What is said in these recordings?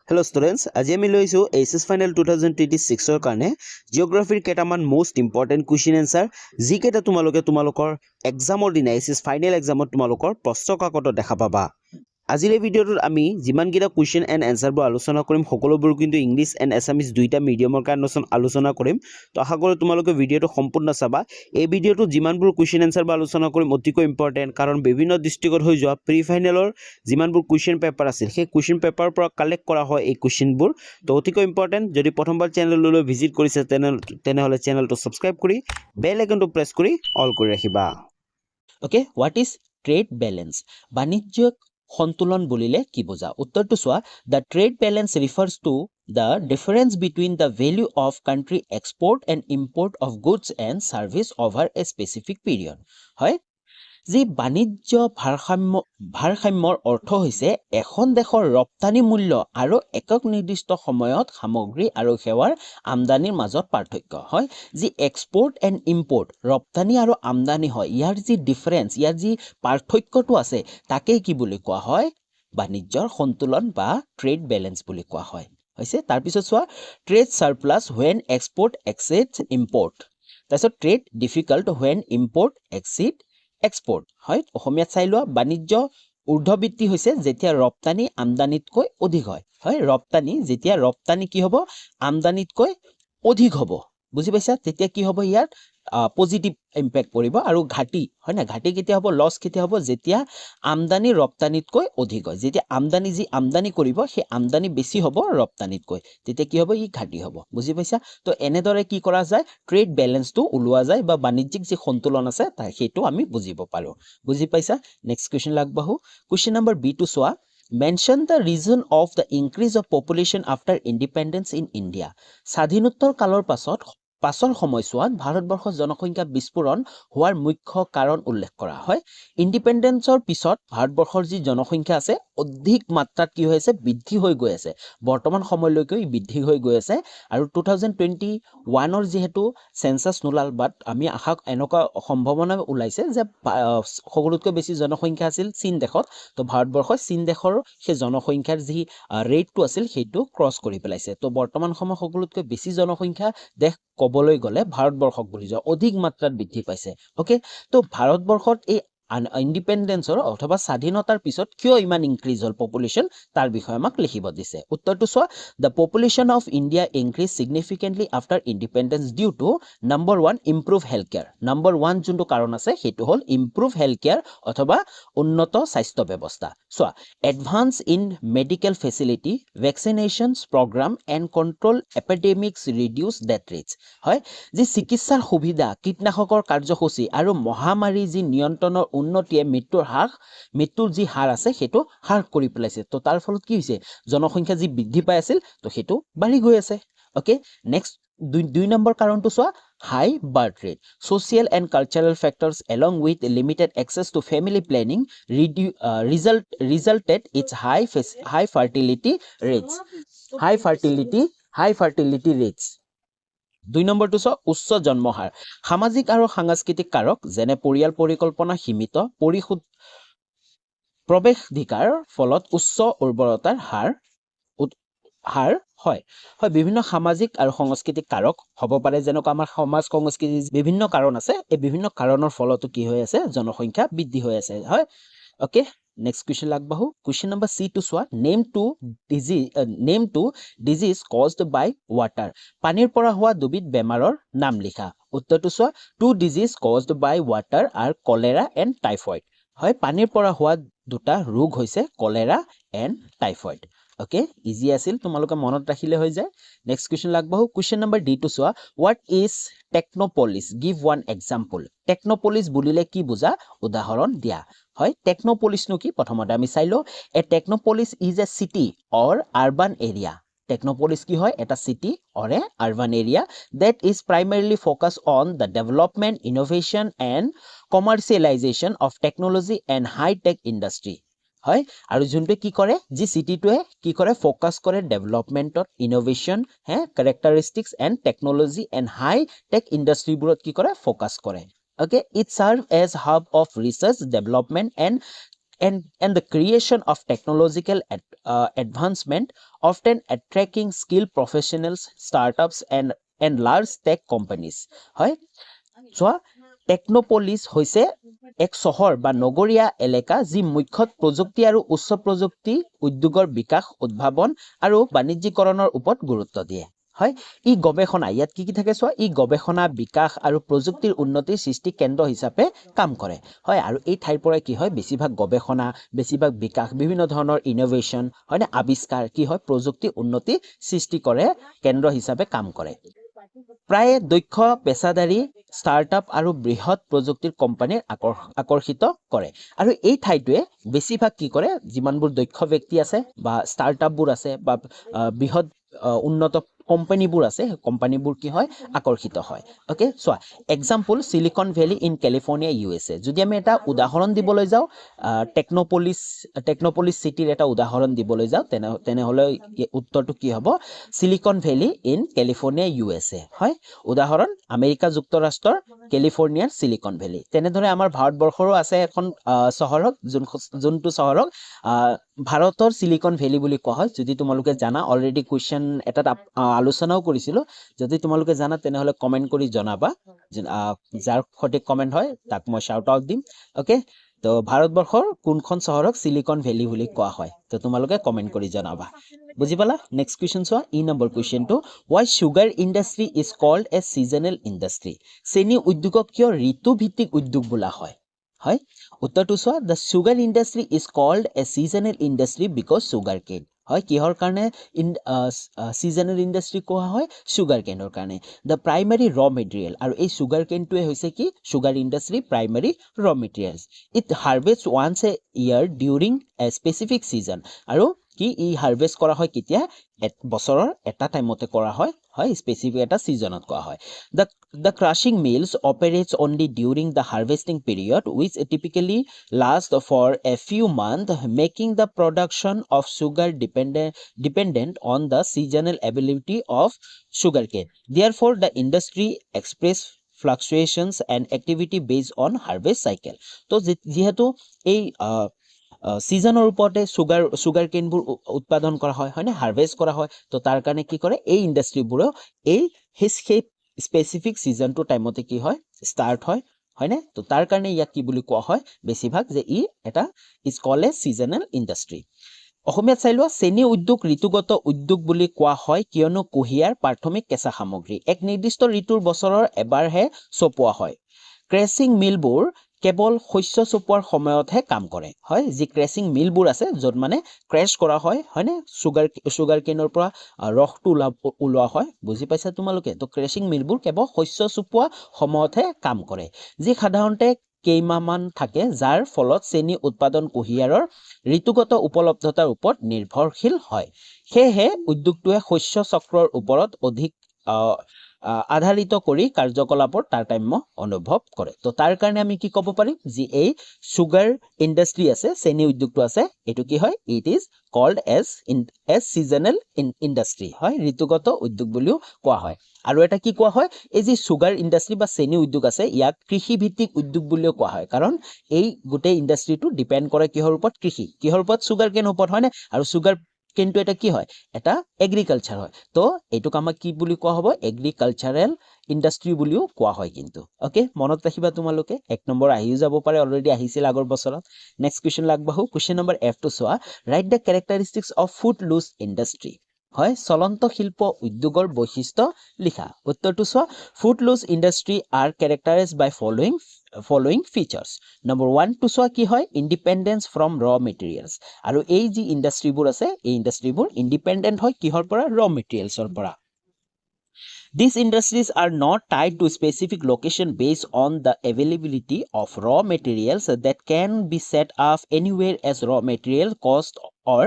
Hello students, আজি আমি লৈছো এইচএস ফাইনেল 2026 ৰ কাৰণে জিওগ্ৰাফিৰ কেটামান মোস্ট ইম্পৰ্টেন্ট কুৱেশ্যন আনসাৰ যি কেটা তোমালোকৰ এক্সামৰ দিনা এইচএস ফাইনেল এক্সামত তোমালোকৰ প্ৰশ্ন কাকতত দেখা পাবা আজিৰ এই ভিডিঅ'টোত আমি যিমান কেটা কুৱেশ্যন এণ্ড আনসাৰবোৰ আলোচনা কৰিম সকলোবোৰ কিন্তু ইংলিছ এণ্ড আছামিজ দুইটা মিডিয়ামৰ কাৰণে আলোচনা কৰিম তো আশা কৰোঁ তোমালোকে ভিডিঅ'টো সম্পূৰ্ণ চাবা এই ভিডিঅ'টোত যিমানবোৰ কুৱেশ্যন আনসাৰবোৰ আলোচনা কৰিম অতিকৈ ইম্পৰ্টেন্ট কাৰণ বিভিন্ন ডিস্ট্ৰিক্টত হৈ যোৱা প্ৰি ফাইনেলৰ যিমানবোৰ কুৱেশ্যন পেপাৰ আছিল সেই কুৱেশ্যন পেপাৰৰ পৰা কালেক্ট কৰা হয় এই কুৱেশ্যনবোৰ তো অতিকৈ ইম্পৰ্টেন্ট যদি প্ৰথমবাৰ চেনেললৈ ভিজিট কৰিছে তেনেহলে চেনেলটো সাবস্ক্ৰাইব কৰি বেল আইকনটো প্ৰেছ কৰি অল কৰি ৰাখিবা okay what is trade balance বাণিজ্যিক সন্তুলন বুলিলে কি বুজা উত্তৰটো চোৱা the trade balance refers to the difference between the value of country export and import of goods and service over a specific period হয় যি বাণিজ্য ভাৰসাম্যৰ অৰ্থ হৈছে এখন দেশৰ ৰপ্তানি মূল্য আৰু একক নিৰ্দিষ্ট সময়ত সামগ্ৰী আৰু সেৱাৰ আমদানিৰ মাজত পাৰ্থক্য হয় যি এক্সপোৰ্ট এণ্ড ইম্পোৰ্ট ৰপ্তানি আৰু আমদানি হয় ইয়াৰ যি ডিফাৰেন্স ইয়াৰ যি পাৰ্থক্যটো আছে তাকেই কি বুলি কোৱা হয় বাণিজ্যৰ সন্তুলন বা ট্ৰেড বেলেন্স বুলি কোৱা হয় হৈছে তাৰ পিছত চোৱা trade surplus when export exceeds import তাৰপিছত trade difficult when import exceeds export হয় অসমীয়াত চাই লোৱা বাণিজ্য ঊৰ্ধ্ববৃত্তি হৈছে যেতিয়া ৰপ্তানি আমদানিতকৈ অধিক হয় ৰপ্তানি যেতিয়া ৰপ্তানি কি হ'ব আমদানিতকৈ অধিক হ'ব বুজি পাইছা তেতিয়া কি হ'ব ইয়াৰ পজিটিভ ইম্প্যাক্ট পৰিব আৰু ঘাটি হয় না ঘাটি কেতিয়া হ'ব লছ কেতিয়া হ'ব যেতিয়া আমদানি ৰপ্তানিতকৈ অধিক হয় যেতিয়া আমদানি যি আমদানি কৰিব সেই আমদানি বেছি হ'ব ৰপ্তানিতকৈ তেতিয়া কি হ'ব ই ঘাটি হ'ব বুজি পাইছা তো এনেদৰে কি কৰা যায় ট্ৰেড বেলেন্সটো উলোৱা যায় বা বাণিজ্যিক যি সন্তুলন আছে সেইটো আমি বুজিব পাৰো বুজি পাইছা নেক্সট কোৱেশ্চন লাগবাহু কোৱেশ্চন নম্বৰ বি টু চোৱা Mention the reason of the increase of population after independence in India. স্বাধীনোত্তৰ কালৰ পাছৰ সময়ছোৱাত ভাৰতবৰ্ষৰ জনসংখ্যা বিস্ফোৰণ হোৱাৰ মুখ্য কাৰণ উল্লেখ কৰা হয় ইন্ডিপেন্ডেন্সৰ পিছত ভাৰতবৰ্ষৰ যি জনসংখ্যা আছে অধিক মাত্ৰাত কি হৈছে বৃদ্ধি হৈ গৈ আছে বৰ্তমান সময়লৈকে বৃদ্ধি হৈ গৈ আছে আৰু 2021 ৰ যেহেতু সেন্সাস নোলাল বাট আমি আশা এনেকুৱা সম্ভাৱনা ওলাইছে যে সকলোতকৈ বেছি জনসংখ্যা আছিল চীন দেশত তো ভাৰতবৰ্ষৰ চীন দেশৰ সেই জনসংখ্যাৰ যি ৰেটটো আছিল সেইটো ক্ৰছ কৰি পেলাইছে তো বৰ্তমান সময় সকলোতকৈ বেছি জনসংখ্যা দেশ কবলৈ গলে ভাৰতবৰ্ষক বুলি যোৱা অধিক মাত্ৰাত বৃদ্ধি পাইছে ওকে তো ভাৰতবৰ্ষত এই ইন্ডিপেন্ডেন্সৰ অথবা স্বাধীনতাৰ পিছত কিয় ইমান ইনক্ৰিজ হল পপুলেশন তাৰ বিষয়ে আমাক লিখিব দিছে উত্তৰটো চোৱা the population of India increased significantly after independence due to number 1 improve healthcare number 1 যোনটো কাৰণ আছে সেইটো হল improve healthcare অথবা উন্নত স্বাস্থ্য ব্যৱস্থা চোৱা advance in medical facility vaccinations program and control epidemics reduce death rates হয় যি চিকিৎসাৰ সুবিধা কীটনাশকৰ কাৰ্যসূচী আৰু মহামাৰী যি নিয়ন্ত্ৰণৰ উন্নতিয়ে মৃত্যুৰ যি হাৰ আছে সেইটো হ্ৰাস কৰি পেলাইছে তো তাৰ ফলত কি হৈছে জনসংখ্যা যি বৃদ্ধি পাই আছিল তো সেইটো বাঢ়ি গৈ আছে ওকে নেক্সট দুই নম্বৰ কাৰণটো চোৱা high birth rate social and cultural factors along with limited access to family planning resulted its high fertility rates দুই নম্বৰটো চোৱা উচ্চ জন্মহাৰ সামাজিক আৰু সাংস্কৃতিক কাৰক যেনে পৰিয়াল পৰিকল্পনা সীমিত প্ৰৱেশাধিকাৰ ফলত উচ্চ উৰ্বৰতাৰ হাৰ হয় বিভিন্ন সামাজিক আৰু সাংস্কৃতিক কাৰক হ'ব পাৰে যেনেকৈ আমাৰ সমাজ সংস্কৃতি বিভিন্ন কাৰণ আছে এই বিভিন্ন কাৰণৰ ফলতো কি হৈ আছে জনসংখ্যা বৃদ্ধি হৈ আছে হয় ওকে নেক্সট কোৱেশ্চন লাগবাহু কোৱেশ্চন নম্বৰ সি টু চোৱা name two disease caused by water পানীৰ পৰা হোৱা দুবিধ বেমাৰৰ নাম লিখা উত্তৰটো চোৱা two disease caused by water are cholera and typhoid হয় পানীৰ পৰা হোৱা দুটা ৰোগ হৈছে cholera and typhoid okay easy আছিল তোমালোকে মনত ৰাখিলে হৈ যায় নেক্সট কোৱেশ্চন লাগবাহু কোৱেশ্চন নম্বৰ ডি টু চোৱা what is technopolis give one example technopolis বুলিলে কি বুজা উদাহৰণ দিয়া হয় টেকনোপলিস নো কি প্ৰথমতে আমি চাইলো a technopolis is a city or urban area Technopolis কি হয় এটা city or a urban area that is primarily focused on the development, innovation and commercialization of technology and high-tech industry. হয় আৰু যোনটো কি কৰে জি সিটিটোৱে কি কৰে ফোকাস কৰে ডেভেলপমেন্টত innovation characteristics and technology and high-tech industry বোৰত কি কৰে ফোকাস কৰে okay it serve as hub of research development and and the creation of technological advancement, often attracting skilled professionals, startups and large tech companies. হয় চোৱা টেকনোপলিছ হৈছে এক চহৰ বা নগৰীয়া এলেকা যি মুখ্যত প্ৰযুক্তি আৰু উচ্চ প্ৰযুক্তি উদ্যোগৰ বিকাশ, উদ্ভাৱন আৰু বাণিজ্যিকৰণৰ ওপৰত গুৰুত্ব দিয়ে। হয় ই গৱেষণা, ইয়াত কি থাকে চোৱা, ই গৱেষণা, বিকাশ আৰু প্ৰযুক্তিৰ উন্নতিৰ সৃষ্টি কেন্দ্ৰ হিচাপে কাম কৰে। হয় আৰু এই ঠাইৰ পৰাই কি হয়, বেছিভাগ গৱেষণা, বেছিভাগ বিকাশ, বিভিন্ন ধৰণৰ ইনোভেশ্যন, হয়নে, আৱিষ্কাৰ কি হয়, প্ৰযুক্তি উন্নতি সৃষ্টি কৰে, কেন্দ্ৰ হিচাপে কাম কৰে। প্ৰায় দক্ষ পেছাদাৰী ষ্টাৰ্টআপ আৰু বৃহৎ প্ৰযুক্তিৰ কোম্পানীৰ আকৰ্ষিত কৰে। আৰু এই ঠাইটোৱে বেছিভাগ কি কৰে, যিমানবোৰ দক্ষ ব্যক্তি আছে বা ষ্টাৰ্টআপবোৰ আছে বা বৃহৎ উন্নত কোম্পানীবোৰ আছে, সেই কোম্পানীবোৰ কি হয়, আকৰ্ষিত হয়। অ'কে, চোৱা example silicon valley in California USA। যদি আমি এটা উদাহৰণ দিবলৈ যাওঁ, টেকনোপলিছ চিটিৰ এটা উদাহৰণ দিবলৈ যাওঁ, তেনেহ'লে উত্তৰটো কি হ'ব, silicon valley in California USA। হয় উদাহৰণ আমেৰিকা যুক্তৰাষ্ট্ৰৰ কেলিফৰ্ণিয়াৰ চিলিকন ভেলী। তেনেদৰে আমাৰ ভাৰতবৰ্ষৰো আছে এখন চহৰক, যোনটো চহৰক ভাৰতৰ চিলিকন ভেলী বুলি কোৱা হয়। যদি তোমালোকে জানা, অলৰেডি কুৱেশ্যন এটাত আলোচনাও কৰিছিলোঁ, যদি তোমালোকে জানা তেনেহ'লে কমেণ্ট কৰি জনাবা। যাৰ সঠিক কমেণ্ট হয় তাক মই শ্বাউট আউট দিম। অ'কে, তো ভাৰতবৰ্ষৰ কোনখন চহৰক চিলিকন ভেলী বুলি কোৱা হয়, তো তোমালোকে কমেণ্ট কৰি জনাবা। বুজি পালা? নেক্সট কুৱেশ্যন চোৱা, নম্বৰ কুৱেশ্যনটো, why sugar industry is called a seasonal industry. চেনী উদ্যোগক কিয় ঋতুভিত্তিক উদ্যোগ বোলা হয়? হয় উত্তৰটো চোৱা, the sugar industry is called a seasonal industry because sugarcane. হয় কিহৰ কাৰণে ছিজনেল ইণ্ডাষ্ট্ৰি কোৱা হয়? চুগাৰ কেনৰ কাৰণে। দ্য প্ৰাইমাৰী ৰ মেটেৰিয়েল, আৰু এই চুগাৰ কেনটোৱে হৈছে কি, চুগাৰ ইণ্ডাষ্ট্ৰি প্ৰাইমাৰী ৰ materials. It harvest once A year during A specific season. আৰু কি ই হাৰ্ভেষ্ট কৰা হয় কেতিয়া? বছৰৰ এটা টাইমতে কৰা হয়, স্পেচিফিক এটা ছিজনত কৰা হয়। The crushing mills operates only during the harvesting period, which typically lasts for a few months, making the production of sugar dependent on the seasonal availability of sugarcane. Therefore, the industry express fluctuations and activity based on harvest cycle. তো যেহেতু এই ছিজনৰ ওপৰতে sugar কেনবোৰ উৎপাদন কৰা হয়, হয়নে, harvest কৰা হয়, তো তাৰ কাৰণে কি কৰে, এই ইণ্ডাষ্ট্ৰিবোৰেও সেই স্পেচিফিক ছিজনটো টাইমতে কি হয়, ষ্টাৰ্ট হয়, হয়নে, তো তাৰ কাৰণে ইয়াক কি বুলি কোৱা হয় বেছিভাগ, যে ই এটা is called a seasonal industry. অসমীয়াত চাই লোৱা, চেনী উদ্যোগ ঋতুগত উদ্যোগ বুলি কোৱা হয় কিয়নো কুঁহিয়াৰ প্ৰাথমিক কেঁচা সামগ্ৰী এক নিৰ্দিষ্ট ঋতুৰ বছৰৰ এবাৰহে চপোৱা হয়। ক্ৰেচিং মিলবোৰ কেৱল শস্য চপোৱাৰ সময়তহে কাম কৰে। হয় যি ক্ৰেচিং মিলবোৰ আছে, য'ত মানে ক্ৰেছ কৰা হয়, হয়নে, চুগাৰ কেনৰ পৰা ৰসটো ওলোৱা হয়। বুজি পাইছা তোমালোকে? তো ক্ৰেচিং মিলবোৰ কেৱল শস্য চপোৱা সময়তহে কাম কৰে, যি সাধাৰণতে কেইমাহমান থাকে, যাৰ ফলত চেনী উৎপাদন কুঁহিয়াৰৰ ঋতুগত উপলব্ধতাৰ ওপৰত নিৰ্ভৰশীল হয়। সেয়েহে উদ্যোগটোৱে শস্য চক্ৰৰ ওপৰত অধিক আধাৰিত কৰি কাৰ্যকলাপৰ তাৰতম্য অনুভৱ কৰে। তো তাৰ কাৰণে আমি কি ক'ব পাৰিম, যি এই চুগাৰ ইণ্ডাষ্ট্ৰি আছে, চেনী উদ্যোগটো আছে, এইটো কি হয়, it is called as seasonal industry. হয় ঋতুগত উদ্যোগ বুলিও কোৱা হয়। আৰু এটা কি কোৱা হয়, এই যি চুগাৰ ইণ্ডাষ্ট্ৰি বা চেনী উদ্যোগ আছে, ইয়াক কৃষিভিত্তিক উদ্যোগ বুলিও কোৱা হয়, কাৰণ এই গোটেই ইণ্ডাষ্ট্ৰিটো ডিপেণ্ড কৰে কিহৰ ওপৰত, কিহৰ ওপৰত, চুগাৰ কেনৰ ওপৰত, হয়নে, আৰু চুগাৰ কেনটো এটা কি হয়, এটা এগ্ৰিকালচাৰ হয়। তো এইটোক আমাক কি বুলি কোৱা হ'ব, এগ্ৰিকালচাৰেল ইণ্ডাষ্ট্ৰি বুলিও কোৱা হয় কিন্তু। অ'কে, মনত ৰাখিবা তোমালোকে, 1 নম্বৰ আহিও যাব পাৰে, অলৰেডি আহিছিল আগৰ বছৰত। নেক্সট কুৱেশ্যন আগবাঢ়ো, কুৱেশ্যন নম্বৰ F2 চোৱা, write the characteristics of footloose industry. হয় চলন্ত শিল্প উদ্যোগৰ বৈশিষ্ট্য লিখা। উত্তৰটো চোৱা, footloose industry are characterised by following features. Number 1 টো চোৱা কি হয়, ইণ্ডিপেণ্ডেঞ্চ ফ্ৰম ৰ মেটেৰিয়েলছ। আৰু এই যি ইণ্ডাষ্ট্ৰিবোৰ আছে, এই ইণ্ডাষ্ট্ৰিবোৰ ইণ্ডিপেণ্ডেণ্ট হয় কিহৰ পৰা, ৰ মেটেৰিয়েলছৰ পৰা। These industries are not tied to specific location based on the availability of raw materials that can be set up anywhere as raw material cost or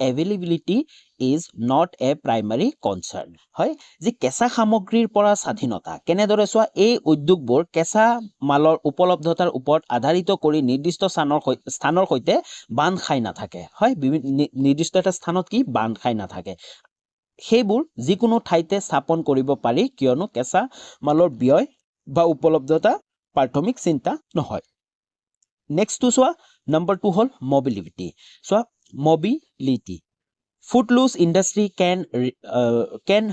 availability is not a primary concern. হয় যি কেঁচা সামগ্ৰীৰ পৰা স্বাধীনতা, কেনেদৰে চোৱা, এই উদ্যোগবোৰ কেঁচা মালৰ উপলব্ধতাৰ ওপৰত আধাৰিত কৰি নিৰ্দিষ্ট স্থানৰ সৈতে বান্ধ খাই নাথাকে। হয় নিৰ্দিষ্ট এটা স্থানত কি বান্ধ খাই নাথাকে, সেইবোৰ যিকোনো ঠাইতে স্থাপন কৰিব পাৰি, কিয়নো কেঁচা মালৰ ব্যয় বা উপলব্ধতা প্ৰাথমিক চিন্তা নহয়। নেক্সটটো চোৱা, Number 2 হ'ল mobility. So mobility. Footloose industry can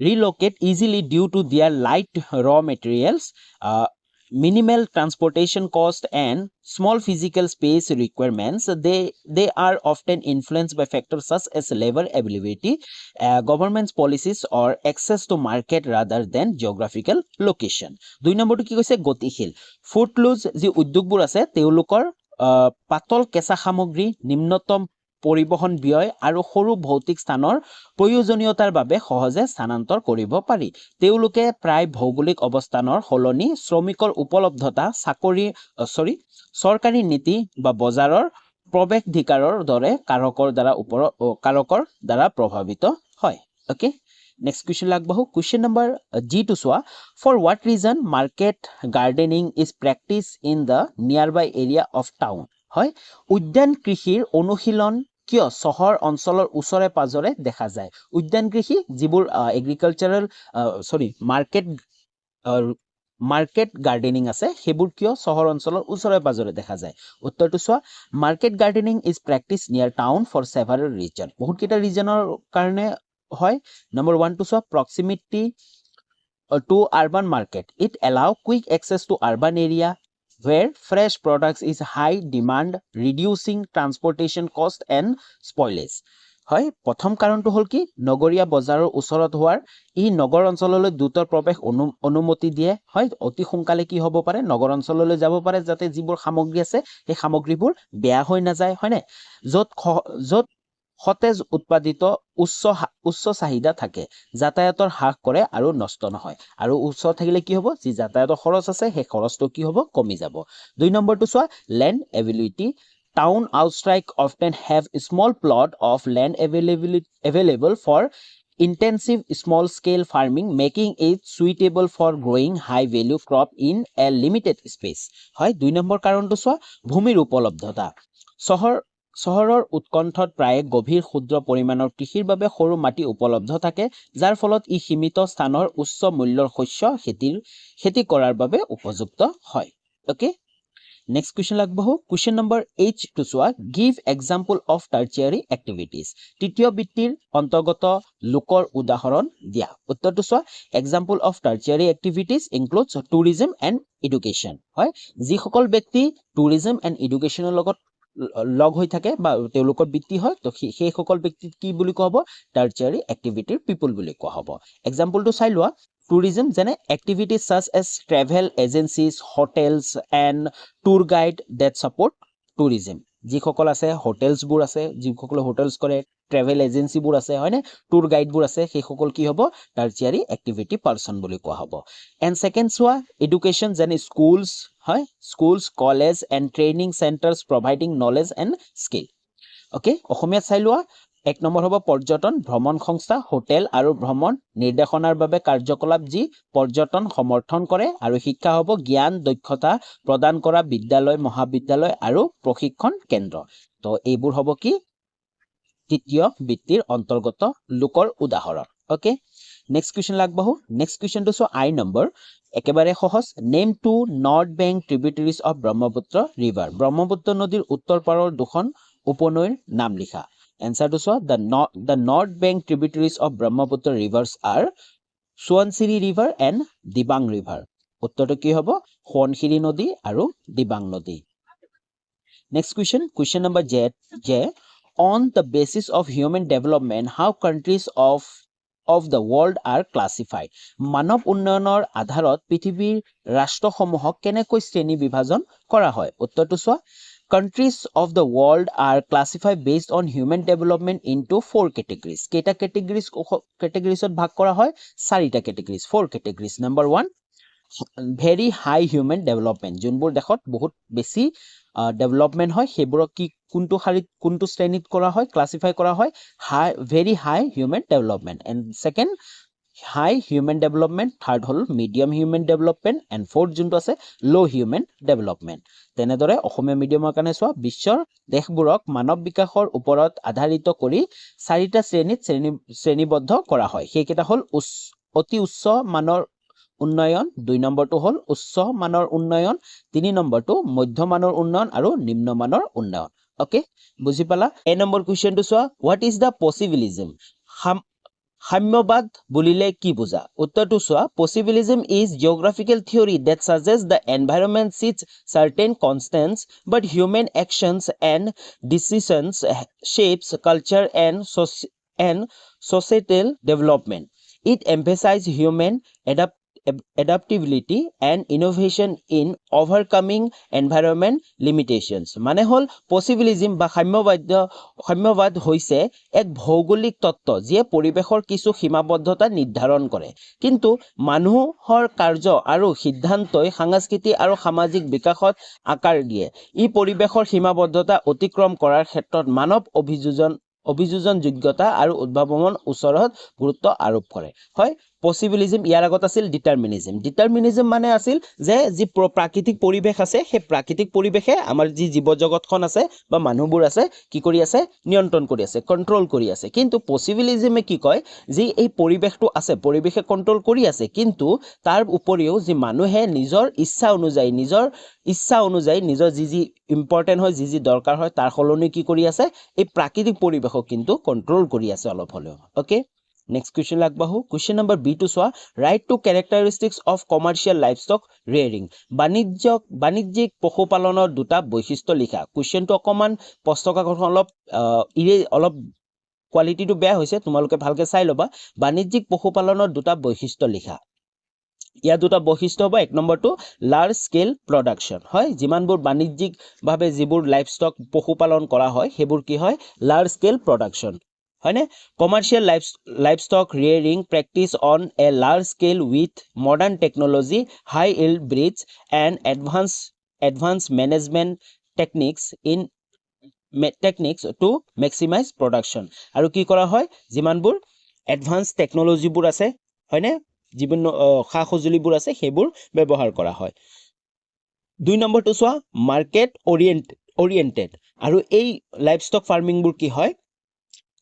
relocate easily due to their light raw materials, minimal transportation cost and small physical space requirements. They are often influenced by factors such as labor availability, government's policies or access to market rather than geographical location. 2 নম্বৰটো কি কৈছে গতিশীল ফুটলুজ যি উদ্যোগবোৰ আছে তেওঁলোকৰ পাতল কেঁচা সামগ্ৰী নিম্নতম পৰিবহন ব্যয় আৰু সৰু ভৌতিক স্থানৰ প্ৰয়োজনীয়তাৰ বাবে সহজে স্থানান্তৰ কৰিব পাৰি তেওঁলোকে প্ৰায় ভৌগোলিক অৱস্থানৰ সলনি শ্ৰমিকৰ উপলব্ধতা চৰকাৰী নীতি বা বজাৰৰ প্ৰৱেশাধিকাৰৰ দৰে কাৰকৰ দ্বাৰা প্ৰভাৱিত হয় ওকে নেক্সট কুৱেশ্যন লাগবাহু কুৱেশ্যন নম্বৰ G2 চোৱা for what reason market gardening is practiced in the nearby area of town হয় উদ্যান কৃষিৰ অনুশীলন কিয় চহৰ অঞ্চলৰ ওচৰে পাজৰে দেখা যায় উদ্যান কৃষি যিবোৰ এগ্ৰিকালচাৰাল মাৰ্কেট গাৰ্ডেনিং আছে সেইবোৰ কিয় চহৰ অঞ্চলৰ ওচৰে পাজৰে দেখা যায় উত্তৰটো চোৱা মাৰ্কেট গাৰ্ডেনিং ইজ প্ৰেক্টিছ নিয়াৰ টাউন ফৰ সেভাৰেল ৰিজন বহুত কেইটা ৰিজনৰ কাৰণে হয় নম্বৰ 1 টো চোৱা proximity to urban market it allow quick access to urban area where fresh products is high demand reducing transportation cost and spoilage হয় প্ৰথম কাৰণটো হল কি নগৰীয়া বজাৰৰ ওচৰত হোৱাৰ ই নগৰ অঞ্চললৈ দ্ৰুত প্ৰৱেশ অনুমতি দিয়ে হয় অতি সোনকালে কি হ'ব পাৰে নগৰ অঞ্চললৈ যাব পাৰে যাতে যিবোৰ সামগ্ৰী আছে সেই সামগ্ৰীবোৰ বেয়া হৈ নাযায় হয় না য'ত সতেজ উৎপাদিত উচ্চ চাহিদা থাকে যাতায়াতৰ হ্ৰাস কৰে আৰু নষ্ট নহয় আৰু উচ্চ থাকিলে কি হ'ব যি যাতায়াতৰ খৰচ আছে সেই খৰচটো কি হ'ব কমি যাব 2 নম্বৰটো চোৱা land ability town outstrike often have a small plot of land available for intensive small scale farming making it suitable for growing high value crop in a limited space হয় 2 নম্বৰ কাৰণটো চোৱা ভূমিৰ উপলব্ধতা চহৰৰ উৎকণ্ঠত প্ৰায় গভীৰ ক্ষুদ্ৰ পৰিমাণৰ কৃষিৰ বাবে সৰু মাটি উপলব্ধ থাকে যাৰ ফলত ই সীমিত স্থানৰ উচ্চ মূল্যৰ শস্য খেতি কৰাৰ বাবে উপযুক্ত হয় ওকে নেক্সট কুৱেশ্যন লাগবহু কুৱেশ্যন নম্বৰ H টু চোৱা give example of tertiary activities তৃতীয় বৃত্তিৰ অন্তৰ্গত লোকৰ উদাহৰণ দিয়া উত্তৰটো চোৱা example of tertiary activities includes tourism and education হয় যিসকল ব্যক্তি টুৰিজম এণ্ড এডুকেশ্যনৰ লগত লগ হৈ থাকে বা তেওঁলোকৰ বৃত্তি হয় তো সেই সকল ব্যক্তি কি বুলি কোৱা হ'ব টাৰ্চিয়াৰী এক্টিভিটিৰ পিপল বুলি কোৱা হ'ব এক্সাম্পলটো চাই লোৱা tourism যেনে activities such as travel agencies hotels and tour guide that support tourism যিসকল আছে হোটেলস বোৰ আছে যিসকল হোটেলস কৰে ট্ৰেভেল এজেন্সি বোৰ আছে হয়নে টুৰ গাইড বোৰ আছে সেই সকল কি হ'ব টাৰ্চিয়াৰী এক্টিভিটি পাৰসন বুলি কোৱা হ'ব এন্ড সেকেন্ড চোৱা এডুকেশ্যন যেনে schools college and training centres providing knowledge and skill okay Assamese চাই লোৱা এক নম্বৰ হ'ব পৰ্যটন ভ্ৰমণ সংস্থা হোটেল আৰু ভ্ৰমণ নিৰ্দেশনাৰ বাবে কাৰ্যকলাপ যি পৰ্যটন সমৰ্থন কৰে আৰু শিক্ষা হ'ব জ্ঞান দক্ষতা প্ৰদান কৰা বিদ্যালয় মহাবিদ্যালয় আৰু প্ৰশিক্ষণ কেন্দ্ৰ তো এইবোৰ হ'ব কি তৃতীয় বৃত্তিৰ অন্তৰ্গত লোকৰ উদাহৰণ ওকে নেক্সট কুৱেশ্যন লাগবহু নেক্সট কুৱেশ্যনটো চোৱা আই নম্বৰ একেবাৰে সহজ name two north bank tributaries of Brahmaputra river Brahmaputra নদীৰ উত্তৰ পাৰৰ দুখন উপনৈৰ নাম লিখা Answer to so the north bank tributaries of Brahmaputra rivers are Suansiri river and Dibang river. উত্তৰটো কি হ'ব সোৱণশিৰি নদী আৰু দিবাং নদী Next question number J on the basis of human development how countries of the world are classified মানৱ উন্নয়নৰ আধাৰত পৃথিৱীৰ ৰাষ্ট্ৰসমূহক কেনেকৈ শ্ৰেণী বিভাজন কৰা হয় উত্তৰটো চোৱা Countries of the world are classified based on human development into 4 categories. Keita categories ot bhag kora hoy 4ta categories 4 categories. Number 1 very high human development. Junbur dekhot bahut beshi development hoy heburo ki kuntu shrenit kora hoy classify kora hoy very high human development. And second high human development third hol medium human development and fourth junto ase low human development তেনেদৰে অসমীয়া মিডিয়ামৰ কাৰণে চোৱা বিশ্বৰ দেশবোৰক মানৱ বিকাশৰ ওপৰত আধাৰিত কৰি চাৰিটা শ্ৰেণীত শ্ৰেণীবদ্ধ কৰা হয় সেইকেইটা হল অতি উচ্চ মানৰ উন্নয়ন 2 নম্বৰটো হ'ল উচ্চ মানৰ উন্নয়ন 3 নম্বৰটো মধ্যমানৰ উন্নয়ন আৰু নিম্নমানৰ উন্নয়ন ওকে বুজি পালা এ নম্বৰ কোৱেশ্চনটো চোৱা হোৱাট ইজ দা পসিবিলিজম সাম্যবাদ বুলিলে কি বুজা উত্তৰটো চোৱা possibilism is geographical theory that suggest the environment sets certain constants but human actions and decisions shapes culture and societal development it emphasizes human adaptability and innovation in overcoming environment limitations মানে হল পসিবিলিজম বা সাম্যবাদ হৈছে এক ভৌগোলিক তত্ত্ব যিয়ে পৰিবেশৰ কিছু সীমাবদ্ধতা নিৰ্ধাৰণ কৰে কিন্তু মানুহৰ কাৰ্য আৰু সিদ্ধান্তই সাংস্কৃতিক আৰু সামাজিক বিকাশত আকাৰ দিয়ে ই পৰিবেশৰ সীমাবদ্ধতা অতিক্ৰম কৰাৰ ক্ষেত্ৰত মানৱ অভিযোজন যোগ্যতা আৰু উদ্ভাৱনৰ ওচৰত গুৰুত্ব আৰোপ কৰে হয় পসিবিলিজম ইয়াৰ আগত আছিল ডিটাৰমিনিজম মানে আছিল যে যি প্ৰাকৃতিক পৰিবেশ আছে সেই প্ৰাকৃতিক পৰিবেশে আমাৰ যি জীৱ জগতখন আছে বা মানুহবোৰ আছে কি কৰি আছে নিয়ন্ত্ৰণ কৰি আছে কন্ট্ৰোল কৰি আছে কিন্তু পসিবিলিজমে কি কয় যে এই পৰিবেশটো আছে পৰিবেশে কন্ট্ৰোল কৰি আছে কিন্তু তাৰ উপৰিও যে মানুহে নিজৰ ইচ্ছা অনুযায়ী নিজৰ যি ইম্পৰ্টেন্ট হয় যি দৰকাৰ হয় তাৰ সলনি কি কৰি আছে এই প্ৰাকৃতিক পৰিবেশক কিন্তু কন্ট্ৰোল কৰি আছে অলপ হলেও okay Next question লাগবাহু question number B to চোৱা write to characteristics of commercial livestock rearing বাণিজ্যিক পশুপালনৰ দুটা বৈশিষ্ট্য লিখা কোৱেশ্চনটো অকমান প্ৰশ্নকাকতখন অলপ কোৱালিটিটো বেয়া হৈছে তোমালোকে ভালকে চাই লবা বাণিজ্যিক পশুপালনৰ দুটা বৈশিষ্ট্য লিখা ইয়াৰ দুটা বৈশিষ্ট্য হ'ব এক নম্বৰটো লাৰ্জ স্কেল প্ৰডাকশন হয় যিমানবোৰ বাণিজ্যিক ভাৱে যিবোৰ লাইভষ্টক পশুপালন কৰা হয় সেইবোৰ কি হয় লাৰ্জ স্কেল প্ৰডাকশন হয়নে commercial livestock rearing practice on a large scale with modern technology high yield breeds and advance management techniques to maximise production আৰু কি কৰা হয় যিমানবোৰ এডভান্স টেকনলজিবোৰ আছে হয়নে বিভিন্ন খা সঁজুলিবোৰ আছে সেইবোৰ ব্যৱহাৰ কৰা হয় 2 নম্বৰটো চোৱা মাৰ্কেট ওৰিয়েন্টেড আৰু এই লাইভষ্টক ফাৰ্মিংবোৰ কি হয়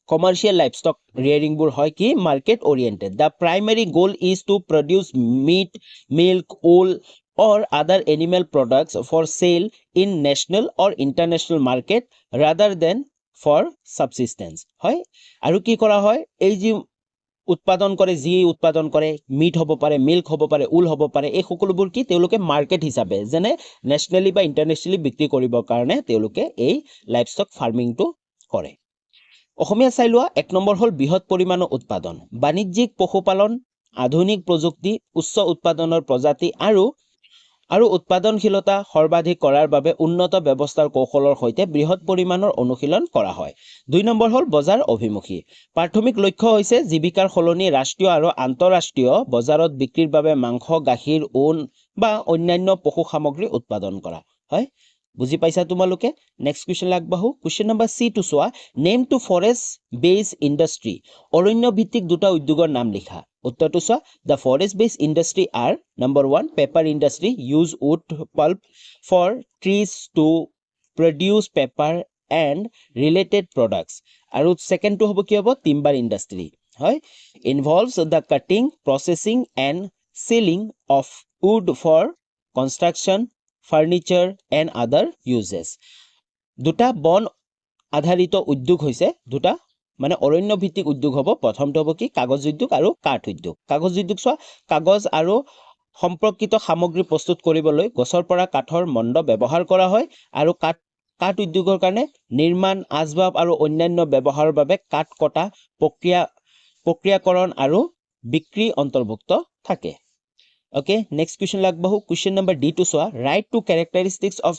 commercial livestock rearing bur hoy ki market oriented the primary goal is to produce meat milk wool or other animal products for sale in national or international market rather than for subsistence hoy aru ki kora hoy ei ji উৎপাদন কৰে meat হ'ব পাৰে milk হ'ব পাৰে উল হ'ব পাৰে এই সকলোবোৰ কি তেওঁলোকে মাৰ্কেট হিচাপে যেনে নেশনালি বা ইন্টাৰনেশনালি বিক্ৰী কৰিবৰ কাৰণে তেওঁলোকে এই লাইভষ্টক ফাৰ্মিংটো কৰে অসমীয়া চাই লোৱা এক নম্বৰ হল বৃহৎ পৰিমাণৰ উৎপাদন বাণিজ্যিক পশুপালন আধুনিক প্ৰযুক্তি উচ্চ উৎপাদনৰ প্ৰজাতি আৰু উৎপাদনশীলতা সৰ্বাধিক কৰাৰ বাবে উন্নত ব্যৱস্থাৰ কৌশলৰ সৈতে বৃহৎ পৰিমাণৰ অনুশীলন কৰা হয় 2 নম্বৰ হল বজাৰ অভিমুখী প্ৰাথমিক লক্ষ্য হৈছে জীৱিকাৰ সলনি ৰাষ্ট্ৰীয় আৰু আন্তঃৰাষ্ট্ৰীয় বজাৰত বিক্ৰীৰ বাবে মাংস গাখীৰ ঊণ বা অন্যান্য পশু সামগ্ৰী উৎপাদন কৰা হয় বুজি পাইছা তোমালোকে নেক্সট কোৱেশ্চন লাগবাহু কোৱেশ্চন নম্বৰ সি টু চোৱা name two forest base industry অৰণ্য ভিত্তিক দুটা উদ্যোগৰ নাম লিখা উত্তৰটো চোৱা the forest base industry are number 1 paper industry use wood pulp for trees to produce paper and related products আৰু সেকেন্ডটো হ'ব কি হ'ব টিম্বাৰ ইন্ডাষ্ট্ৰি হয় involves the cutting processing and selling of wood for construction furniture and other uses দুটা বন আধাৰিত উদ্যোগ হৈছে দুটা মানে অৰণ্য ভিত্তিক উদ্যোগ হ'ব প্ৰথমটো হ'ব কি কাগজ উদ্যোগ আৰু কাঠ উদ্যোগ কাগজ উদ্যোগ চোৱা কাগজ আৰু সম্পৰ্কিত সামগ্ৰী প্ৰস্তুত কৰিবলৈ গছৰ পৰা কাঠৰ মণ্ড ব্যৱহাৰ কৰা হয় আৰু কাঠ উদ্যোগৰ কাৰণে নিৰ্মাণ আচবাব আৰু অন্যান্য ব্যৱহাৰৰ বাবে কাঠ কটা প্ৰক্ৰিয়াকৰণ আৰু বিক্ৰী অন্তৰ্ভুক্ত থাকে Okay, next question লাগবাহু question number D to চোৱা write to characteristics of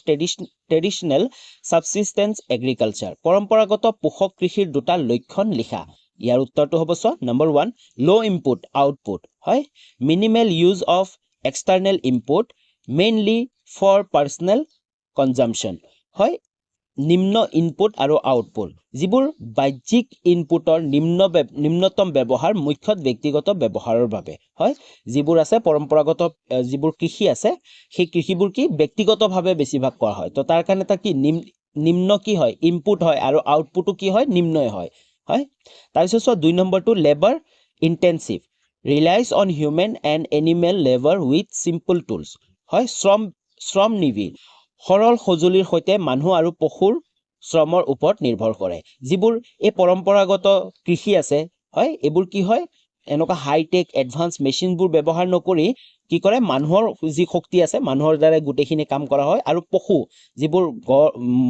traditional subsistence agriculture পৰম্পৰাগত পোষক কৃষিৰ দুটা লক্ষণ লিখা ইয়াৰ উত্তৰটো হ'ব চোৱা number 1 low input output হয় minimal use of external input mainly for personal consumption হয় নিম্ন ইনপুট আৰু আউটপুট যিবোৰ বাহ্যিক ইনপুটৰ নিম্নতম ব্যৱহাৰ মুখ্যত ব্যক্তিগত ব্যৱহাৰৰ বাবে হয় যিবোৰ আছে পৰম্পৰাগত যিবোৰ কৃষি আছে সেই কৃষিবোৰ কি ব্যক্তিগতভাৱে বেছিভাগ কৰা হয় তো তাৰ কাৰণে কি নিম্ন কি হয় ইনপুট হয় আৰু আউটপুটও কি হয় নিম্নই হয় হয় তাৰপিছত 2 নম্বৰটো labour intensive relies on human and animal labor with simple tools হয় শ্ৰমনিবিড় সৰল সঁজুলিৰ সৈতে মানুহ আৰু পশুৰ শ্ৰমৰ ওপৰত নিৰ্ভৰ কৰে যিবোৰ এই পৰম্পৰাগত কৃষি আছে হয় এইবোৰ কি হয় এনেকুৱা হাইটেক এডভান্স মেচিনবোৰ ব্যৱহাৰ নকৰি কি কৰে মানুহৰ যি শক্তি আছে মানুহৰ দ্বাৰা গোটেইখিনি কাম কৰা হয় আৰু পশু যিবোৰ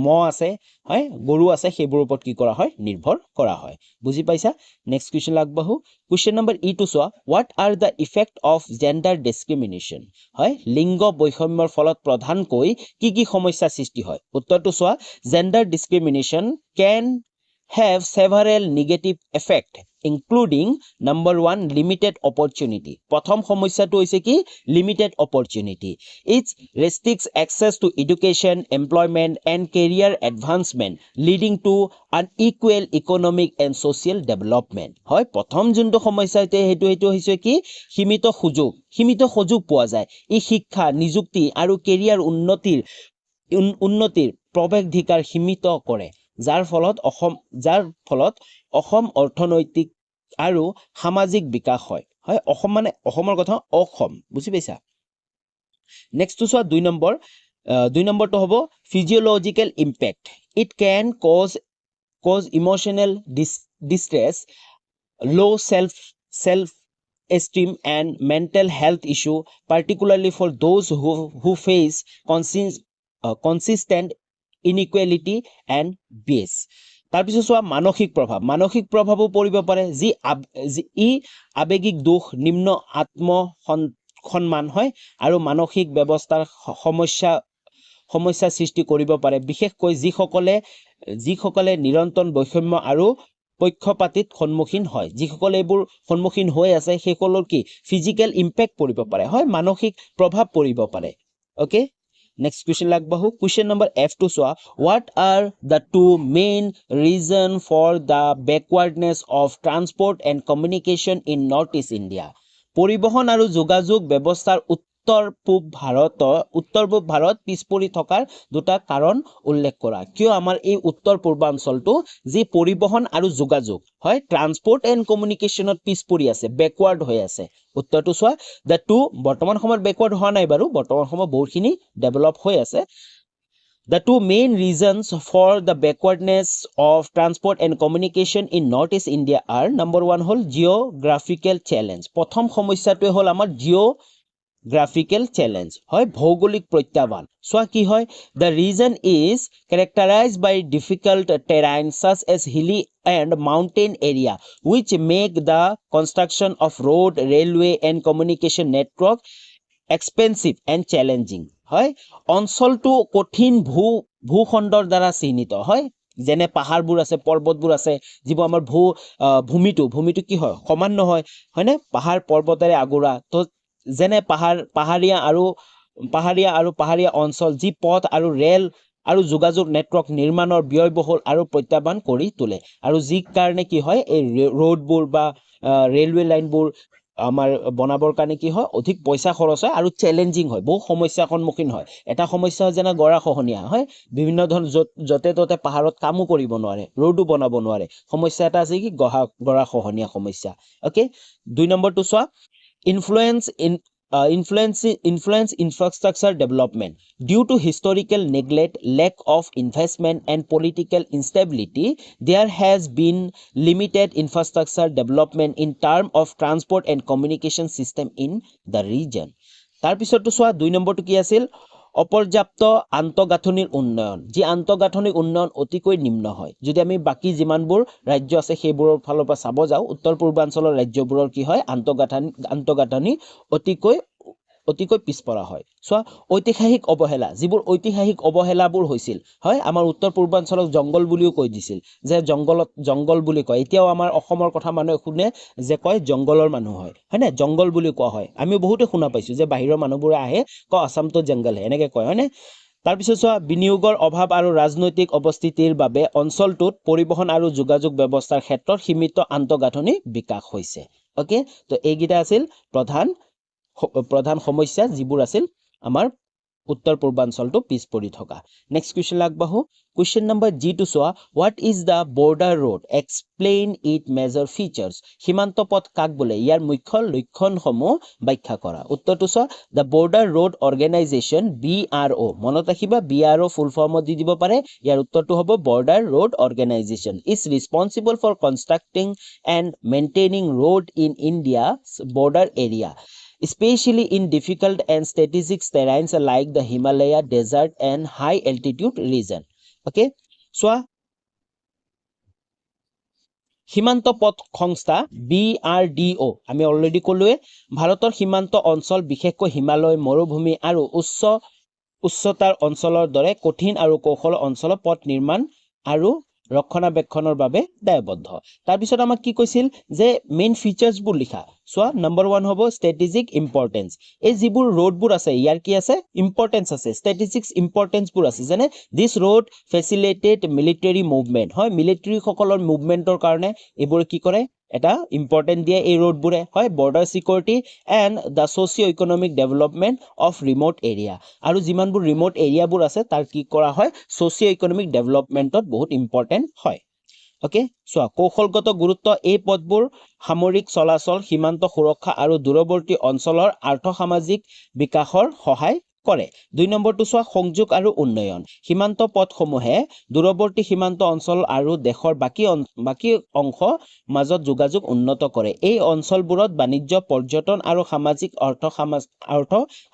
মহ আছে হয় গৰু আছে সেইবোৰৰ ওপৰত কি কৰা হয় নিৰ্ভৰ কৰা হয় বুজি পাইছা নেক্সট কুৱেশ্যন আগবাঢ়ো কুৱেশ্যন নম্বৰ ই টু চোৱা what are the effect of gender discrimination হয় লিংগ বৈষম্যৰ ফলত প্ৰধানকৈ কি সমস্যাৰ সৃষ্টি হয় উত্তৰটো চোৱা gender discrimination can have several negative effect including number 1 limited opportunity প্ৰথম সমস্যাটো হৈছে কি limited opportunity it restricts access to education employment and career advancement leading to unequal economic and social development হয় প্ৰথম যোনটো সমস্যা সেইটো হৈছে কি সীমিত সুযোগ পোৱা যায় ই শিক্ষা নিযুক্তি আৰু কেৰিয়াৰ উন্নতিৰ প্ৰৱেশাধিকাৰ সীমিত কৰে যাৰ ফলত অসম অৰ্থনৈতিক আৰু সামাজিক বিকাশ হয় অসম মানে অসমৰ কথা অসম বুজি পাইছা নেক্সট চোৱা 2 নম্বৰটো হ'ব physiological impact it can cause emotional distress low self esteem and mental health issue particularly for those who face consistent inequality and bias তাৰপিছত চোৱা মানসিক প্ৰভাৱো পৰিব পাৰে যি আবেগিক দুখ নিম্ন আত্মসন্মান হয় আৰু মানসিক ব্যৱস্থাৰ সমস্যা সৃষ্টি কৰিব পাৰে বিশেষকৈ যিসকলে নিৰন্তৰ বৈষম্য আৰু পক্ষপাতিত সন্মুখীন হয় যিসকলে এইবোৰ সন্মুখীন হৈ আছে সেইসকলৰ কি ফিজিক্যাল ইম্প্যাক্ট পৰিব পাৰে হয় মানসিক প্ৰভাৱ পৰিব পাৰে okay Next question আগবাঢ়ো question number F to চোৱা what are the two main reason for the backwardness of transport and communication in Northeast India পৰিবহন আৰু যোগাযোগ ব্যৱস্থাৰ উত্তৰ পূব ভাৰত পিছপৰি থকাৰ দুটা কাৰণ উল্লেখ কৰা কিয় আমাৰ এই উত্তৰ পূৰ্বাঞ্চলটো যি পৰিবহন আৰু যোগাযোগ হয় ট্ৰান্সপোৰ্ট এণ্ড কমিউনিকেশ্যনত পিছপৰি আছে বেকৱাৰ্ড হৈ আছে উত্তৰটো চোৱা দ্য টু বৰ্তমান সময়ত বেকৱাৰ্ড হোৱা নাই বাৰু বৰ্তমান সময়ত বহুতখিনি ডেভেলপ হৈ আছে The two main reasons for the backwardness of transport and communication in Northeast India are number 1 hall geographical challenge প্ৰথম সমস্যাটো হল আমাৰ geographical challenge হয় ভৌগোলিক প্ৰত্যাহ্বান সোয়া কি হয় the reason is characterized by difficult terrain such as hilly and mountain area which make the construction of road railway and communication network expensive and challenging হয় অঞ্চলটো কঠিন ভূখণ্ডৰ দ্বাৰা চিহ্নিত হয় যেনে পাহাৰবোৰ আছে পৰ্বতবোৰ আছে যিবোৰ আমাৰ ভূমিটো কি হয় সমান নহয় হয়নে পাহাৰ পৰ্বতেৰে আগুৰা তো যেনে পাহাৰীয়া অঞ্চল যি পথ আৰু ৰেল আৰু যোগাযোগ নেটৱৰ্ক নিৰ্মাণৰ ব্যয়বহুল আৰু প্ৰত্যাহ্বান কৰি তোলে আৰু যি কাৰণে কি হয় এই ৰোডবোৰ বা ৰেলৱে লাইনবোৰ আমাৰ বনাবৰ কাৰণে কি হয় অধিক পইচা খৰচ হয় আৰু চ্যালেঞ্জিং হয় বহু সমস্যাৰ সন্মুখীন হয় এটা সমস্যা যেনে গৰাখহনীয়া হয় বিভিন্ন ধৰণৰ যতে ততে পাহাৰত কামো কৰিব নোৱাৰে ৰোডো বনাব নোৱাৰে সমস্যা এটা আছে কি গৰাখহনীয়া সমস্যা ওকে 2 নম্বৰটো চোৱা influence infrastructure development due to historical neglect lack of investment and political instability there has been limited infrastructure development in terms of transport and communication system in the region তাৰ পিছতো চোৱা 2 নম্বৰটো কি আছিল অপৰ্যাপ্ত আন্তঃগাঁথনিৰ উন্নয়ন যি আন্তঃগাঁথনিৰ উন্নয়ন অতিকৈ নিম্ন হয় যদি আমি বাকি যিমানবোৰ ৰাজ্য আছে সেইবোৰৰ ফালৰ পৰা চাব যাও উত্তৰ পূৰ্বাঞ্চলৰ ৰাজ্যবোৰৰ কি হয় আন্তঃগাঁথনি অতিকৈ পিছপৰা হয় সোয়া ঐতিহাসিক অৱহেলা যিবোৰ ঐতিহাসিক অৱহেলাবোৰ হৈছিল হয় আমাৰ উত্তৰ পূৰ্বাঞ্চলক জংগল বুলিও কৈ দিছিল যে জংগল বুলি কয় এতিয়াও আমাৰ অসমৰ কথা মানুহে শুনে যে কয় জংগলৰ মানুহ হয় হয়নে জংগল বুলি কোৱা হয় আমি বহুতে শুনা পাইছো যে বাহিৰৰ মানুহবোৰে আহে কয় আসাম তো জংগল হে এনেকৈ কয় হয়নে তাৰ পিছত চোৱা বিনিয়োগৰ অভাৱ আৰু ৰাজনৈতিক অৱস্থিতিৰ বাবে অঞ্চলটোত পৰিবহন আৰু যোগাযোগ ব্যৱস্থাৰ ক্ষেত্ৰত সীমিত আন্তঃগাঁথনি বিকাশ হৈছে ওকে তো এইগিটা আছিল প্ৰধান সমস্যা যিবোৰ আছিল আমাৰ উত্তৰ পূৰ্বাঞ্চলটো পিছ পৰি থকা নেক্সট কুৱেশ্যন আগবাঢ়ো কুৱেশ্যন নম্বৰ G2 চোৱা what is the border road explain it major features সীমান্ত পথ কাক বোলে ইয়াৰ মুখ্য লক্ষণসমূহ ব্যাখ্যা কৰা উত্তৰটো চোৱা the border road organisation BRO মনত ৰাখিবা BRO ফুল ফৰ্মত দি দিব পাৰে ইয়াৰ উত্তৰটো হ'ব border road organisation is responsible for constructing and maintaining road in India's border area especially in difficult and strategic terrains like the Himalaya desert and high altitude region okay so সীমান্ত পথ সংস্থা BRDO আমি already ক'লোৱে ভাৰতৰ সীমান্ত অঞ্চল বিশেষকৈ হিমালয় মৰুভূমি আৰু উচ্চতাৰ অঞ্চলৰ দৰে কঠিন আৰু কৌশল অঞ্চলৰ পথ নিৰ্মাণ আৰু ৰক্ষণাবেক্ষণৰ বাবে দায়বদ্ধ তাৰ পিছত আমাক কি কৈছিল যে মেইন ফিচাৰ্ছবোৰ লিখা সো নম্বৰ 1 হ'ব ষ্ট্ৰেটেজিক ইম্পৰ্টেন্স এই যিবোৰ ৰোডবোৰ আছে ইয়াৰ কি আছে ইম্পৰ্টেন্স আছে ষ্ট্ৰেটেজিক ইম্পৰ্টেন্সবোৰ আছে যেনে দিস ৰোড ফেচিলিটেট মিলিটাৰী মুভমেন্ট হয় মিলিটাৰী সকলৰ মুভমেন্টৰ কাৰণে এইবোৰ কি কৰে এটা ইম্পৰ্টেন্ট দিয়ে এই ৰোডবোৰে হয় border security and the socio economic development of remote area আৰু যিমানবোৰ ৰিমোট এৰিয়াবোৰ আছে তাৰ কি কৰা হয় সোশিও ইকনমিক ডেভেলপমেন্টত বহুত ইম্পৰ্টেন্ট হয় ওকে সো কৌশলগত গুৰুত্ব এই পথবোৰ সামৰিক চলাচল সীমান্ত সুৰক্ষা আৰু দূৰৱৰ্তী অঞ্চলৰ আৰ্থ-সামাজিক বিকাশৰ সহায় কৰে 2 নম্বৰটো চোৱা সংযোগ আৰু উন্নয়ন সীমান্ত পথসমূহে দূৰৱৰ্তী সীমান্ত অঞ্চল আৰু দেশৰ বাকি অংশ মাজত যোগাযোগ উন্নত কৰে এই অঞ্চলবোৰত বাণিজ্য পৰ্যটন আৰু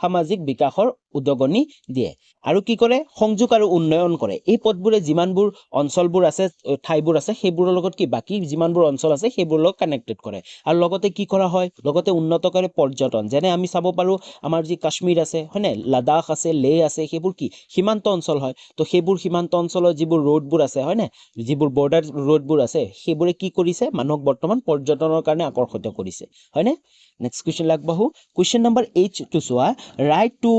সামাজিক বিকাশৰ উদগনি দিয়ে আৰু কি কৰে সংযোগ আৰু উন্নয়ন কৰে এই পথবোৰে যিমানবোৰ অঞ্চলবোৰ আছে ঠাইবোৰ আছে সেইবোৰৰ লগত কি বাকি যিমানবোৰ অঞ্চল আছে সেইবোৰৰ লগত কানেক্টেড কৰে আৰু লগতে কি কৰা হয় লগতে উন্নত কৰে পৰ্যটন যেনে আমি চাব পাৰো আমাৰ যি কাশ্মীৰ আছে হয়নে লাডাখ আছে লে আছে সেইবোৰ কি সীমান্ত অঞ্চল হয় তো সেইবোৰ সীমান্ত অঞ্চলৰ যিবোৰ ৰোডবোৰ আছে হয়নে যিবোৰ বৰ্ডাৰ ৰোডবোৰ আছে সেইবোৰে কি কৰিছে মানুহক বৰ্তমান পৰ্যটনৰ কাৰণে আকৰ্ষিত কৰিছে হয়নে নেক্সট কুৱেশ্যন আগবাঢ়ো কুৱেশ্যন নম্বৰ 8 টু চোৱা write two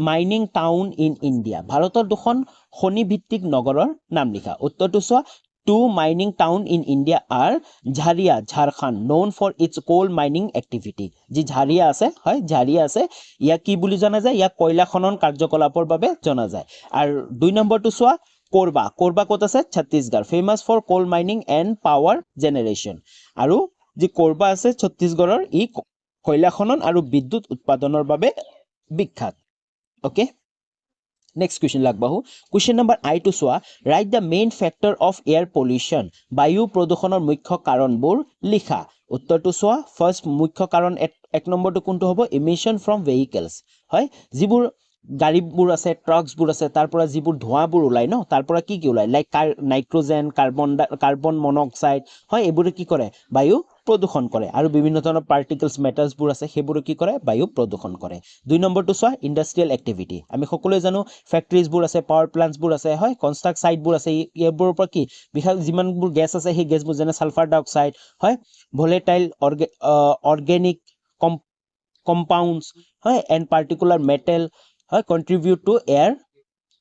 mining town in India ভাৰতৰ দুখন খনি ভিত্তিক নগৰৰ নাম লিখা উত্তৰটো চোৱা Two mining town in India are Jharia, Jharkhand, known for its coal mining activity. যি ঝাৰিয়া আছে হয় ঝাৰিয়া আছে ইয়াক কি বুলি জনা যায় ইয়াক কয়লা খনন কাৰ্যকলাপৰ বাবে জনা যায় আৰু 2 নম্বৰটো চোৱা কোৰবা ক'ত আছে Chhattisgarh famous for coal mining and power generation আৰু যি কোৰবা আছে ছত্তীশগড়ৰ ই কয়লা খনন আৰু বিদ্যুৎ উৎপাদনৰ বাবে বিখ্যাত okay Next question লাগবাহু question number I to চোৱা write the main factor of air pollution বায়ু প্ৰদূষণৰ মুখ্য কাৰণবোৰ লিখা উত্তৰটো চোৱা ফাৰ্স্ট মুখ্য কাৰণ এক নম্বৰটো কোনটো হ'ব emission from vehicles হয় যিবোৰ গাড়ীবোৰ আছে ট্ৰাকছবোৰ আছে তাৰ পৰা যিবোৰ ধোঁৱাবোৰ ওলাই ন তাৰ পৰা কি ওলাই লাইক নাইট্ৰজেন কাৰ্বন মনোক্সাইড হয় এইবোৰে কি কৰে বায়ু প্ৰদূষণ কৰে আৰু বিভিন্ন ধৰণৰ পাৰ্টিকলছ মেটালছবোৰ আছে সেইবোৰ কি কৰে বায়ু প্ৰদূষণ কৰে 2 নম্বৰটো চোৱা ইণ্ডাষ্ট্ৰিয়েল এক্টিভিটি আমি সকলোৱে জানো ফেক্টৰীজবোৰ আছে পাৱাৰ প্লান্টছবোৰ আছে হয় কনষ্ট্ৰাক্ট সাইটবোৰ আছে ইয়াৰবোৰৰ পৰা কি বিশেষ যিমানবোৰ গেছ আছে সেই গেছবোৰ যেনে সালফাৰ ডাই অক্সাইড হয় ভোলেটাইল অৰ্গেনিক কম্পাউণ্ডছ হয় এণ্ড পাৰ্টিকুলাৰ মেটেল হয় কন্ট্ৰিবিউট টু এয়াৰ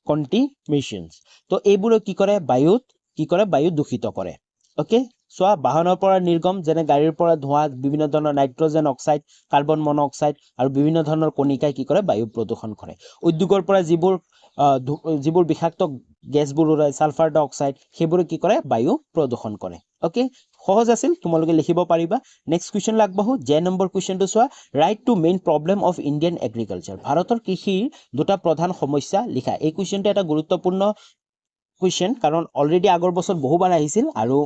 কন্টিমিশনছ তো এইবোৰে কি কৰে বায়ু দূষিত কৰে ওকে সোয়া বাহনৰ পৰা নিৰ্গম যেনে গাড়ীৰ পৰা ধোঁৱা বিভিন্ন ধৰণৰ নাইট্ৰজেন অক্সাইড কাৰ্বন মনোক্সাইড আৰু বিভিন্ন ধৰণৰ কণিকাই কি কৰে বায়ু প্ৰদূষণ কৰে উদ্যোগৰ পৰা যিবোৰ বিষাক্ত গেছবোৰ ওলাই সালফাৰ ডাই অক্সাইড সেইবোৰ কি কৰে বায়ু প্ৰদূষণ কৰে ওকে সহজ আছিল তোমালোকে লিখিব পাৰিবা নেক্সট কোৱেশ্চন লাগবাহু জে নম্বৰ কোৱেশ্চনটো চোৱা write two main problem of Indian agriculture ভাৰতৰ কৃষিৰ দুটা প্ৰধান সমস্যা লিখা এই কোৱেশ্চনটো এটা গুৰুত্বপূৰ্ণ কোৱেশ্চন কাৰণ অলৰেডি আগৰ বছৰ বহুবাৰ আহিছিল আৰু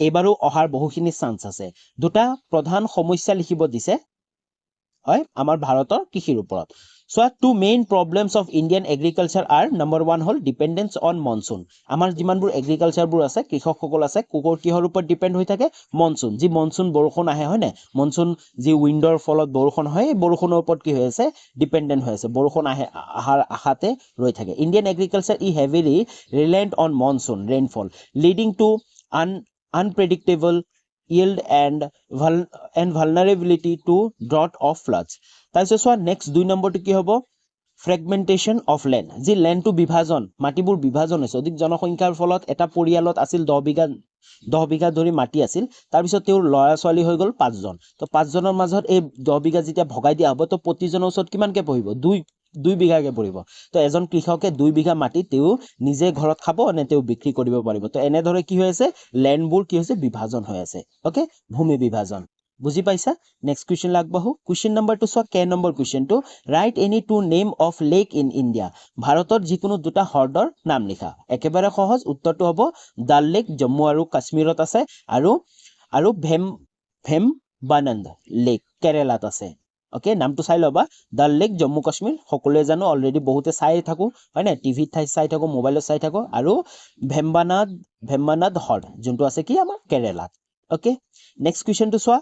এবাৰো অহাৰ বহুখিনি চান্স আছে দুটা প্ৰধান সমস্যা লিখিব দিছে হয় আমাৰ ভাৰতৰ কৃষিৰ ওপৰত so two main problems of Indian agriculture are number 1 হল ডিপেন্ডেন্স অন মনসুন আমাৰ যিমানবোৰ এগ্ৰিকালচাৰবোৰ আছে কৃষকসকল আছে কিহৰ ওপৰত ডিপেন্ড হৈ থাকে মনসুন যি মনসুন বৰষুণ আহে হয় না মনসুন যি উইণ্ডৰ ফলত বৰষুণ হয় বৰষুণৰ ওপৰত কি হৈ আছে ডিপেন্ডেন্ট হৈ আছে বৰষুণ আহাৰ আশাতে ৰৈ থাকে Indian agriculture E heavily reliant on monsoon rainfall leading to unpredictable yield and vulnerability to drought of floods তাৰপিছত চোৱা নেক্সট 2 নম্বৰটো কি হ'ব ফ্ৰেগমেন্টেশন অফ ল্যান্ড যি ল্যান্ডটো বিভাজন মাটিবোৰ বিভাজন হৈছে অধিক জনসংখ্যাৰ ফলত এটা পৰিয়ালত আছিল 10 বিঘা ধৰি মাটি আছিল তাৰ পিছত তেওঁৰ লৰা ছোৱালী হৈ গল 5 জন তো 5 জনৰ মাজত এই 10 বিঘা যেতিয়া ভগাই দিয়া হ'ব তো প্ৰতিজনৰ ওচৰত কিমানকে পঢ়িব 2 বিঘাকে পৰিব তো এজন কৃষকে 2 বিঘা মাটি তেওঁ নিজে ঘৰত খাব নে তেওঁ বিক্ৰী কৰিব পাৰিব তো এনেদৰে কি হৈ আছে ল্যান্ডবোৰ কি হৈছে বিভাজন হৈ আছে ওকে ভূমি বিভাজন বুজি পাইছা নেক্সট কোৱেশ্চন লাগবাহু কোৱেশ্চন নম্বৰ 2 সো কে নম্বৰ কোৱেশ্চনটো write any two name of lake in India ভাৰতৰ যিকোনো দুটা হ্ৰদৰ নাম লিখা একেবাৰে সহজ উত্তৰটো হ'ব ডাল লেক জম্মু আৰু কাশ্মীৰত আছে আৰু ভেমবানন্দ লেক কেৰালাত আছে ওকে নামটো চাই লবা ডাল লেক জম্মু কাশ্মীৰ সকলোৱে জানো অলৰেডি বহুতে চাই থাকো হয় না টিভিত চাই থাকো মোবাইলত চাই থাকো আৰু ভেমবানন্দ হ্ৰদ যোনটো আছে কি আমাৰ কেৰালাত ওকে নেক্সট কোৱেশ্চনটো চোৱা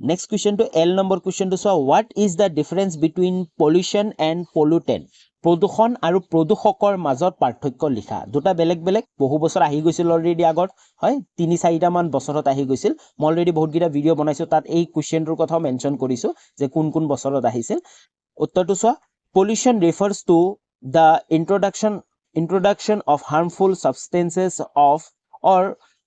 Next question to L number question to so what is the difference between pollution and pollutant প্ৰদূষণ আৰু প্ৰদূষকৰ মাজত পাৰ্থক্য লিখা দুটা বেলেগ বেলেগ বহু বছৰ আহি গৈছিল অলৰেডি আগত হয় 3-4টা মান বছৰত আহি গৈছিল মই অলৰেডি বহুত গিটা ভিডিও বনাইছো তাত এই কোৱেশ্চনটোৰ কথা মেনশন কৰিছো যে কোন কোন বছৰত আহিছিল উত্তৰটো চোৱা pollution refers to the introduction of harmful substances of or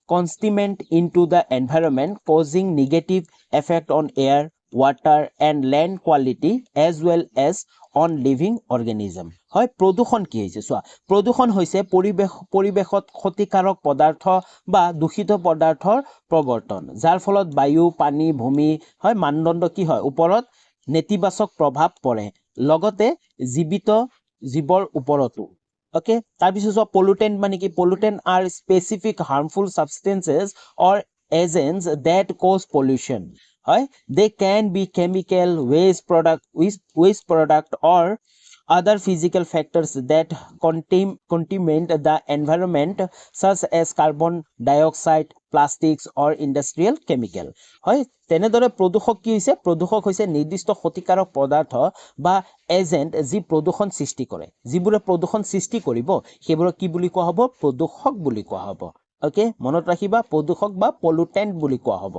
contaminant into the environment causing negative effect on air water and land quality as well as on living organism হয় প্ৰদূষণ কি হৈছে চোৱা প্ৰদূষণ হৈছে পৰিবেশত ক্ষতিকাৰক পদাৰ্থ বা দূষিত পদাৰ্থৰ প্ৰৱৰ্তন যাৰ ফলত বায়ু পানী ভূমি হয় মানদণ্ড কি হয় ওপৰত নেতিবাচক প্ৰভাৱ পৰে লগতে জীৱিত জীৱৰ ওপৰতো okay তাৰপিছত pollutant মানে কি pollutant are specific harmful substances or agents that cause pollution হয় they can be chemical waste product or other physical factors that contaminate the environment such as carbon dioxide plastics or industrial chemical হয় তেনেদৰে প্ৰদূষক কি হৈছে প্ৰদূষক হৈছে নিৰ্দিষ্ট ক্ষতিকাৰক পদাৰ্থ বা এজেন্ট যি প্ৰদূষণ সৃষ্টি কৰে যিবোৰে প্ৰদূষণ সৃষ্টি কৰিব সেইবোৰক কি বুলি কোৱা হ'ব প্ৰদূষক বুলি কোৱা হ'ব ওকে মনত ৰাখিবা প্ৰদূষক বা পলুটেন্ট বুলি কোৱা হ'ব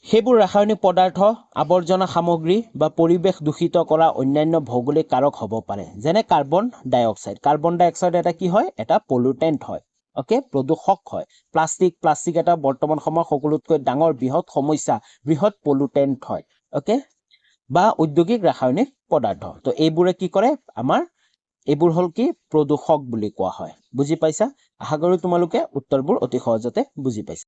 সেইবোৰ ৰাসায়নিক পদাৰ্থ আৱৰ্জনা সামগ্ৰী বা পৰিবেশ দূষিত কৰা অন্যান্য ভৌগোলিক কাৰক হ'ব পাৰে যেনে কাৰ্বন ডাই অক্সাইড এটা কি হয় এটা পলুটেন্ট হয় ওকে প্ৰদূষক হয় প্লাষ্টিক এটা বৰ্তমান সময়ৰ সকলোতকৈ ডাঙৰ বৃহৎ সমস্যা বৃহৎ পলুটেন্ট হয় ওকে বা ঔদ্যোগিক ৰাসায়নিক পদাৰ্থ তো এইবোৰে কি কৰে আমাৰ এইবোৰ হল কি প্ৰদূষক বুলি কোৱা হয় বুজি পাইছা আশা কৰো তোমালোকে উত্তৰবোৰ অতি সহজতে বুজি পাইছা